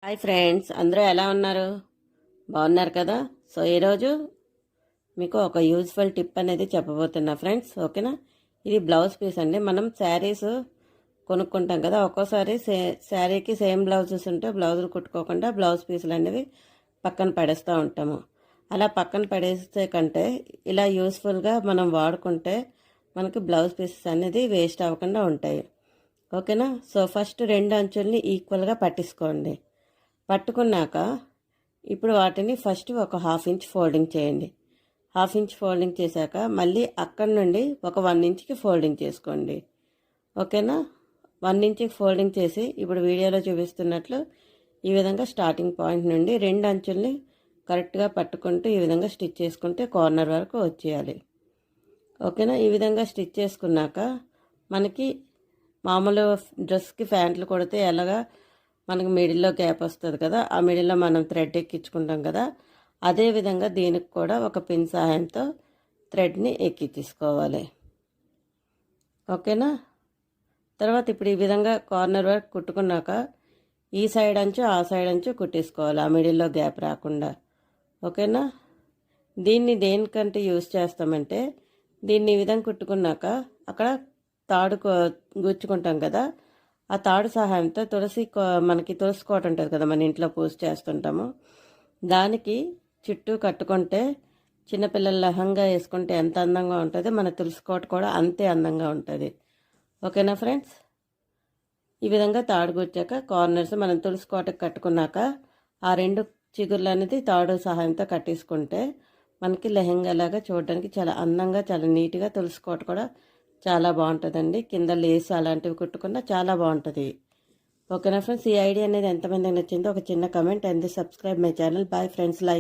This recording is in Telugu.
హాయ్ ఫ్రెండ్స్, అందరూ ఎలా ఉన్నారు? బాగున్నారు కదా? సో ఈరోజు మీకు ఒక యూజ్ఫుల్ టిప్ అనేది చెప్పబోతున్నా ఫ్రెండ్స్. ఓకేనా? ఇది బ్లౌజ్ పీస్ అండి. మనం శారీస్ కొనుక్కుంటాం కదా, ఒక్కోసారి శారీకి సేమ్ బ్లౌజెస్ ఉంటే బ్లౌజులు కుట్టుకోకుండా బ్లౌజ్ పీసులు అనేవి పక్కన పడేస్తూ ఉంటాము. అలా పక్కన పడేసే కంటే ఇలా యూస్ఫుల్గా మనం వాడుకుంటే మనకి బ్లౌజ్ పీసెస్ అనేది వేస్ట్ అవ్వకుండా ఉంటాయి. ఓకేనా? సో ఫస్ట్ రెండు అంచుల్ని ఈక్వల్గా పట్టించుకోండి. పట్టుకున్నాక ఇప్పుడు వాటిని ఫస్ట్ ఒక హాఫ్ ఇంచ్ ఫోల్డింగ్ చేయండి. హాఫ్ ఇంచ్ ఫోల్డింగ్ చేశాక మళ్ళీ అక్కడి నుండి ఒక 1 ఇంచ్కి ఫోల్డింగ్ చేసుకోండి. ఓకేనా? 1 ఇంచ్కి ఫోల్డింగ్ చేసి ఇప్పుడు వీడియోలో చూపిస్తున్నట్లు ఈ విధంగా స్టార్టింగ్ పాయింట్ నుండి రెండు అంచుల్ని కరెక్ట్గా పట్టుకుంటూ ఈ విధంగా స్టిచ్ చేసుకుంటే కార్నర్ వరకు వచ్చేయాలి. ఓకేనా? ఈ విధంగా స్టిచ్ చేసుకున్నాక మనకి మామూలు డ్రెస్కి ప్యాంట్లు కొడితే ఎలాగా మనకు మిడిల్లో గ్యాప్ వస్తుంది కదా, ఆ మిడిల్లో మనం థ్రెడ్ ఎక్కించుకుంటాం కదా, అదేవిధంగా దీనికి కూడా ఒక పిన్ సహాయంతో థ్రెడ్ని ఎక్కించుకోవాలి. ఓకేనా? తర్వాత ఇప్పుడు ఈ విధంగా కార్నర్ వరకు కుట్టుకున్నాక ఈ సైడ్ అంచు ఆ సైడ్ అంచు కుట్టేసుకోవాలి, ఆ మిడిల్లో గ్యాప్ రాకుండా. ఓకేనా? దీన్ని దేనికంటే యూజ్ చేస్తామంటే, దీన్ని ఈ విధంగా కుట్టుకున్నాక అక్కడ తాడు గుచ్చుకుంటాం కదా, ఆ తాడు సహాయంతో మనకి తులసి కోట ఉంటుంది కదా, మన ఇంట్లో పూజ చేస్తుంటాము, దానికి చుట్టూ కట్టుకుంటే చిన్నపిల్లల లెహంగా వేసుకుంటే ఎంత అందంగా ఉంటుందో మన తులసి కోట కూడా అంతే అందంగా ఉంటుంది. ఓకేనా ఫ్రెండ్స్? ఈ విధంగా తాడు గుచ్చాక కార్నర్స్ మనం తులసి కోటకు కట్టుకున్నాక ఆ రెండు చిగుర్లు అనేది తాడు సహాయంతో కట్టేసుకుంటే మనకి లెహంగా లాగా చూడడానికి చాలా అందంగా, చాలా నీట్గా, తులసి కోట కూడా చాలా బాగుంటుందండి. కింద లేస్ అలాంటివి కుట్టుకున్నా చాలా బాగుంటుంది. ఓకేనా ఫ్రెండ్స్? ఈ ఐడియా అనేది ఎంతమందికి నచ్చిందో ఒక చిన్న comment and subscribe my channel. Bye friends. Like